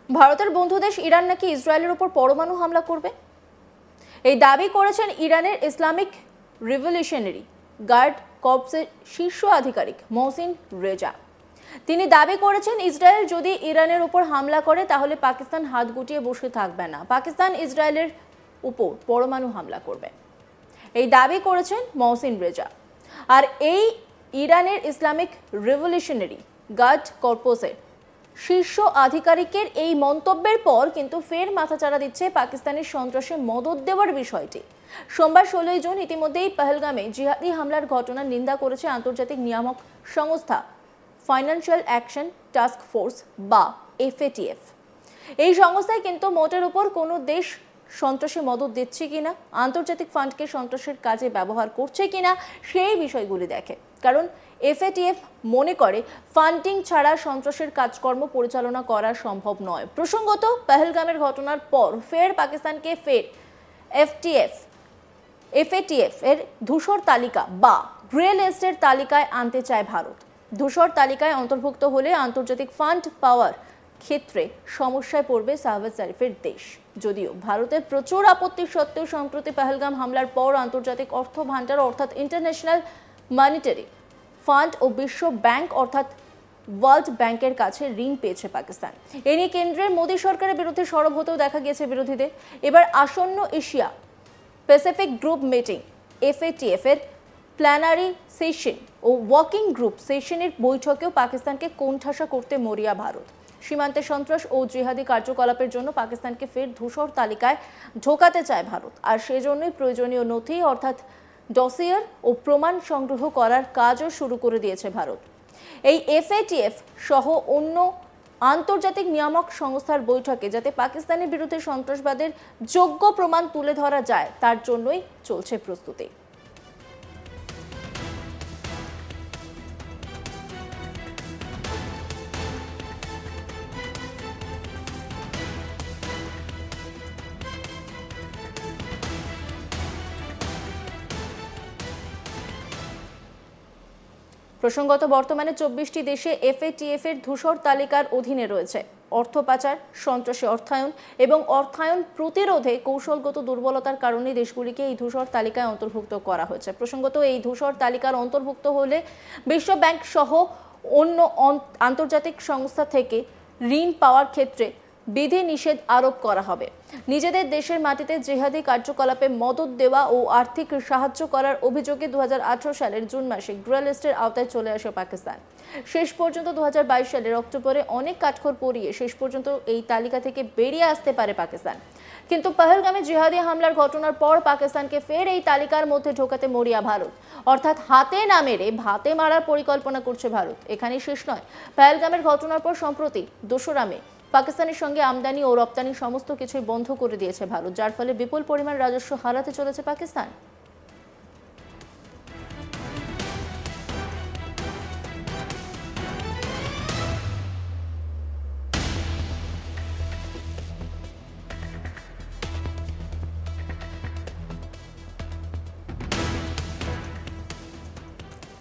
ভারতের বন্ধু দেশ ইরান নাকি ইসরায়েলের উপর পরমাণু হামলা করবে, এই দাবি করেছেন ইরানের ইসলামিক রিভলিউশনারি গার্ড কর্পসের শীর্ষ আধিকারিক মহসিন রেজা। তিনি দাবি করেছেন ইসরায়েল যদি ইরানের উপর হামলা করে তাহলে পাকিস্তান হাত গুটিয়ে বসে থাকবে না, পাকিস্তান ইসরায়েলের উপর পরমাণু হামলা করবে। এই দাবি করেছেন মহসিন রেজা। আর এই ইরানের ইসলামিক রিভলিউশনারি গার্ড কর্পসের শীর্ষ আধিকারিকের এই মন্তব্যের পর কিন্তু ফের মাথাচাড়া দিচ্ছে পাকিস্তানের সন্ত্রাসে মদদ দেওয়ার বিষয়টি। সোমবার 16 জুন ইতিমধ্যেই পহেলগামে জিহাদি হামলার ঘটনার নিন্দা করেছে আন্তর্জাতিক নিয়ামক সংস্থা ফাইন্যান্সিয়াল অ্যাকশন টাস্ক ফোর্স বা FATF। এই সংস্থায় কিন্তু মোটের উপর কোনো দেশ সন্ত্রাসে মদদ দিচ্ছে কিনা, আন্তর্জাতিক ফান্ডকে সন্ত্রাসের কাজে ব্যবহার করছে কিনা সেই বিষয়গুলি দেখে। কারণ FATF মনে করে ফান্ডিং ছাড়া সন্ত্রাসের কাজকর্ম পরিচালনা করা সম্ভব নয়। প্রসঙ্গত পহেলগামের ঘটনার পর ফের পাকিস্তানকে FATF এর ধূসর তালিকা বা গ্রে লিস্টের তালিকায় আনতে চায় ভারত। ধূসর তালিকায় অন্তর্ভুক্ত হলে আন্তর্জাতিক ফান্ড পাওয়ার ক্ষেত্রে সমস্যায় পড়বে শাহবাজ শরীফের দেশ। যদিও ভারতের প্রচুর আপত্তি সত্ত্বেও সম্প্রতি পহেলগাম হামলার পর আন্তর্জাতিক অর্থ ভান্ডার অর্থাৎ ইন্টারন্যাশনাল মনিটারি ফান্ড ও বিশ্ব ব্যাংক অর্থাৎ ওয়ার্ল্ড ব্যাংকের কাছে ঋণ পেয়েছে পাকিস্তান। এ নিয়ে কেন্দ্রের মোদী সরকারের বিরুদ্ধে সরব হতেও দেখা গিয়েছে বিরোধীদের। এবার আসন্ন Asia Pacific group meeting FATF এর প্ল্যানারি সেশন ও ওয়ার্কিং গ্রুপ সেশনের বৈঠকেও পাকিস্তানকে কোণঠাসা করতে মরিয়া ভারত। সীমান্তে সন্ত্রাস ও জিহাদি কার্যকলাপের জন্য পাকিস্তানকে ফের ধূসর তালিকায় ঢোকাতে চায় ভারত। আর সেজন্যই প্রয়োজনীয় নথি অর্থাৎ ডসিয়ার ও প্রমাণ সংগ্রহ করার কাজও শুরু করে দিয়েছে ভারত। এই FATF সহ অন্য আন্তর্জাতিক নিয়ামক সংস্থার বৈঠকে যাতে পাকিস্তানের বিরুদ্ধে সন্ত্রাসবাদের যোগ্য প্রমাণ তুলে ধরা যায় তার জন্যই চলছে প্রস্তুতি। প্রসঙ্গত বর্তমানে 24টি দেশে FATF এর ধূসর তালিকার অধীনে রয়েছে। অর্থ পাচার, সন্ত্রাসী অর্থায়ন এবং অর্থায়ন প্রতিরোধে কৌশলগত দুর্বলতার কারণে দেশগুলিকে এই ধূসর তালিকায় অন্তর্ভুক্ত করা হয়েছে। প্রসঙ্গত এই ধূসর তালিকার অন্তর্ভুক্ত হলে বিশ্ব ব্যাংক সহ অন্য আন্তর্জাতিক সংস্থা থেকে ঋণ পাওয়ার ক্ষেত্রে বিধি নিষেধ আরোপ করা হবে। নিজেদের দেশের মাটিতে জিহাদি কার্যকলাপে মদদ দেওয়া ও আর্থিক সাহায্য করার অভিযোগে 2018 সালের জুন মাসে গ্রে লিস্টের আওতায় চলে আসে পাকিস্তান। শেষ পর্যন্ত 2022 সালের অক্টোবরে অনেক কাঠখড় পরিয়ে শেষ পর্যন্ত এই তালিকা থেকে বেরিয়ে আসতে পারে পাকিস্তান। কিন্তু পহেলগামে জিহাদি হামলার ঘটনার পর পাকিস্তানকে ফের এই তালিকার মধ্যে ঢোকাতে মরিয়া ভারত। অর্থাৎ হাতে না মেরে ভাতে মারার পরিকল্পনা করছে ভারত। এখানেই শেষ নয়, পহেলগামের ঘটনার পর সম্প্রতি 2 মে পাকিস্তানের সঙ্গে আমদানি ও রপ্তানি সমস্ত কিছুই বন্ধ করে দিয়েছে ভারত, যার ফলে বিপুল পরিমাণ রাজস্ব হারাতে চলেছে পাকিস্তান।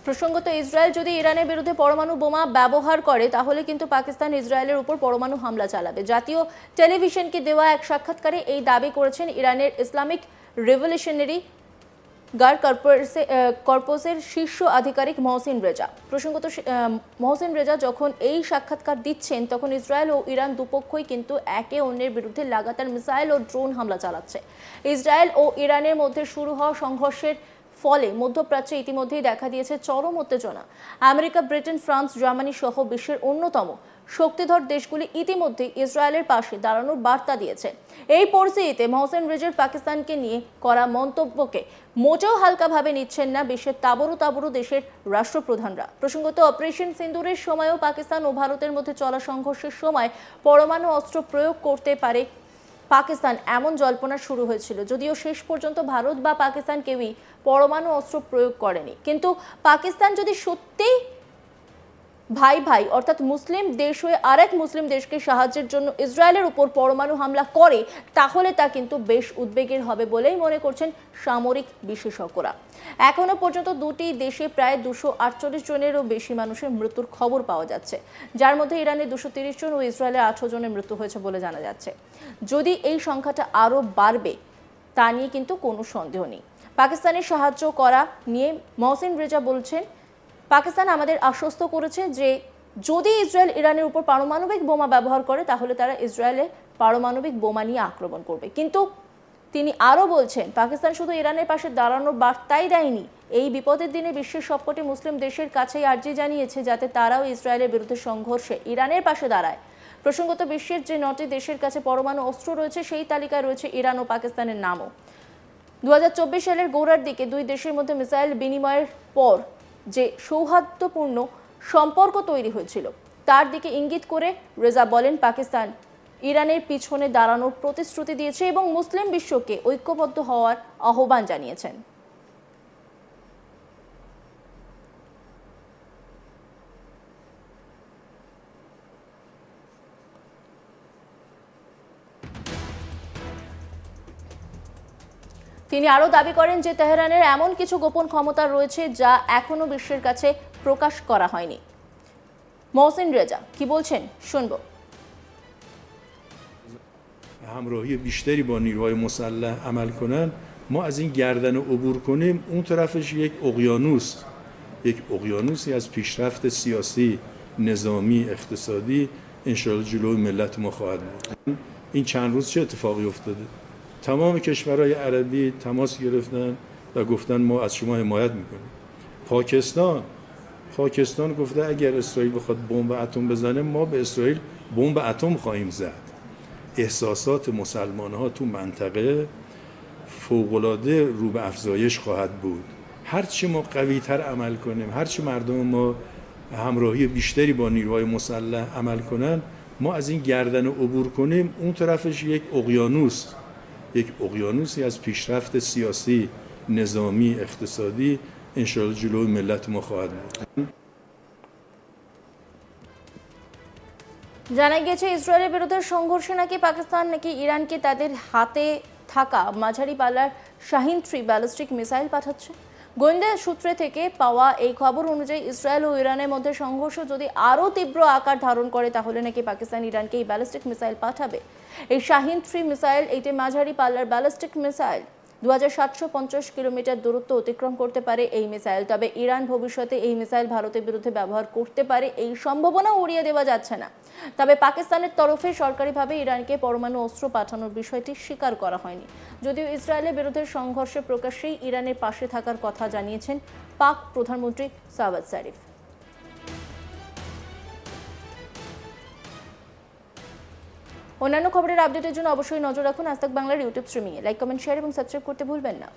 প্রসঙ্গত ইসরায়েল যদি ইরানের বিরুদ্ধে পরমাণু বোমা ব্যবহার করে তাহলে কিন্তু পাকিস্তান ইসরায়েলের উপর পরমাণু হামলা চালাবে। জাতীয় টেলিভিশনকে দেওয়া এক সাক্ষাৎকারে এই দাবি করেছেন ইরানের ইসলামিক রিভলিউশনারি গার্ড কর্পসের শীর্ষ আধিকারিক মহসিন রেজা। প্রসঙ্গত মহসিন রেজা যখন এই সাক্ষাৎকার দিচ্ছেন তখন ইসরায়েল ও ইরান দুপক্ষই কিন্তু একে অন্যের বিরুদ্ধে লাগাতার মিসাইল ও ড্রোন হামলা চালাচ্ছে। ইসরায়েল ও ইরানের মধ্যে শুরু হওয়া সংঘর্ষের ফলে মধ্যপ্রাচ্যে ইতিমধ্যেই দেখা দিয়েছে চরম উত্তেজনা। আমেরিকা, ব্রিটেন, ফ্রান্স, জার্মানি সহ বিশ্বের অন্যতম শক্তিধর দেশগুলি ইতিমধ্যেই ইসরায়েলের পাশে দাঁড়ানোর বার্তা দিয়েছে। এই পরিস্থিতিতে মহসিন রেজার পাকিস্তানকে নিয়ে করা মন্তব্যকে মোটেও হালকাভাবে নিচ্ছেন না বিশ্বের তাবড়ো দেশের রাষ্ট্রপ্রধানরা। প্রসঙ্গত অপারেশন সিন্দুরের সময়ও পাকিস্তান ও ভারতের মধ্যে চলা সংঘর্ষের সময় পরমাণু অস্ত্র প্রয়োগ করতে পারে পাকিস্তান এমন জল্পনা শুরু হয়েছিল। যদিও শেষ পর্যন্ত ভারত বা পাকিস্তান কেউই পরমাণু অস্ত্র প্রয়োগ করেনি। কিন্তু পাকিস্তান যদি সত্যিই ভাই ভাই অর্থাৎ মুসলিম দেশ হয়ে আরেক মুসলিম দেশকে সাহায্যের জন্য ইসরায়েলের উপর পরমাণু হামলা করে, তাহলে তা কিন্তু বেশ উদ্বেগের হবে বলেই মনে করছেন সামরিক বিশেষজ্ঞরা। এখনো পর্যন্ত দুটি দেশে প্রায় 248 জনেরও বেশি মানুষের মৃত্যুর খবর পাওয়া যাচ্ছে, যার মধ্যে ইরানে 230 জন ও ইসরায়েলে 18 জনের মৃত্যু হয়েছে বলে জানা যাচ্ছে। যদি এই সংখ্যাটা আরও বাড়বে তা নিয়ে কিন্তু কোনো সন্দেহ নেই। পাকিস্তানের সাহায্য করা নিয়ে মহসিন রেজা বলছেন, পাকিস্তান আমাদের আশ্বস্ত করেছে যে যদি ইসরায়েল ইরানের উপর পারমাণবিক বোমা ব্যবহার করে তাহলে তারা ইসরায়েলে পারমাণবিক বোমা নিয়ে আক্রমণ করবে। কিন্তু তিনি আরও বলছেন, পাকিস্তান শুধু ইরানের পাশে দাঁড়ানোর বার্তাই দেয়নি, এই বিপদের দিনে বিশ্বের সবকটি মুসলিম দেশের কাছেই আর্জি জানিয়েছে যাতে তারাও ইসরায়েলের বিরুদ্ধে সংঘর্ষে ইরানের পাশে দাঁড়ায়। প্রসঙ্গত, বিশ্বের যে 9টি দেশের কাছে পরমাণু অস্ত্র রয়েছে সেই তালিকায় রয়েছে ইরান ও পাকিস্তানের নামও। 2024 সালের গোড়ার দিকে দুই দেশের মধ্যে মিসাইল বিনিময়ের পর যে সৌহার্দ্যপূর্ণ সম্পর্ক তৈরি হয়েছিল তার দিকে ইঙ্গিত করে রেজা বলেন, পাকিস্তান ইরানের পিছনে দাঁড়ানোর প্রতিশ্রুতি দিয়েছে এবং মুসলিম বিশ্বকে ঐক্যবদ্ধ হওয়ার আহ্বান জানিয়েছেন। তিনি আরও দাবি করেন যে তেহরানের এমন কিছু গোপন ক্ষমতা রয়েছে যা এখনো বিশ্বের কাছে প্রকাশ করা হয়নি। মহসিন রেজা কি বলছেন শুনবো। همراهی بیشتری با نیروهای مسلح عمل کنن، ما از این گردن عبور کنیم، اون طرفش یک اقیانوسی از پیشرفت سیاسی، نظامی، اقتصادی انشاءالله جلوی ملت ما خواهد بود. این چند روز چه اتفاقی افتاده؟ تمام کشورهای عربی تماس گرفتن و گفتن ما از شما حمایت میکنیم. پاکستان گفته اگر اسرائیل بخواد بمب اتم بزنه ما به اسرائیل بمب اتم خواهیم زد. احساسات مسلمان‌ها تو منطقه فوق‌العاده رو به افزایش خواهد بود. هرچی ما قوی‌تر عمل کنیم، هرچی مردم ما همراهی بیشتری با نیروهای مسلح عمل کنن، ما از این گردن عبور کنیم، اون طرفش یک اقیانوسی از پیشرفت سیاسی، نظامی، اقتصادی انشاءالله جلوی ملت ما خواهد بود. জানা গিয়েছে ইসরায়েলের বিরুদ্ধে সংঘর্ষে নাকি পাকিস্তান নাকি ইরানকে তাদের হাতে থাকা মাঝারি পাল্লার শাহিন 3 ব্যালিস্টিক মিসাইল পাঠাচ্ছে। গোয়েন্দা সূত্রে থেকে পাওয়া এই খবর অনুযায়ী ইসরায়েল ও ইরানের মধ্যে সংঘর্ষ যদি আরও তীব্র আকার ধারণ করে তাহলে নাকি পাকিস্তান ইরানকে এই ব্যালিস্টিক মিসাইল পাঠাবে। এই শাহিন 3 মিসাইল এটি মাঝারি পাল্লার ব্যালিস্টিক মিসাইল। 2750 কিলোমিটার দূরত্ব অতিক্রম করতে পারে এই মিসাইল। তবে ইরান ভবিষ্যতে এই মিসাইল ভারতের বিরুদ্ধে ব্যবহার করতে পারে এই সম্ভাবনা উড়িয়ে দেওয়া যাচ্ছে না। তবে পাকিস্তানের তরফে সরকারিভাবে ইরানকে পরমাণু অস্ত্র পাঠানোর বিষয়টি স্বীকার করা হয়নি। যদিও ইসরায়েলের বিরুদ্ধে সংঘর্ষে প্রকাশ্যেই ইরানের পাশে থাকার কথা জানিয়েছেন পাক প্রধানমন্ত্রী সাওয়াদ জারিফ। অন্যান্য খবরের আপডেটের জন্য অবশ্যই নজর রাখুন আজ তাক বাংলার ইউটিউব স্ট্রিমিংয়ে। লাইক, কমেন্ট, শেয়ার এবং সাবস্ক্রাইব করতে ভুলবেন না।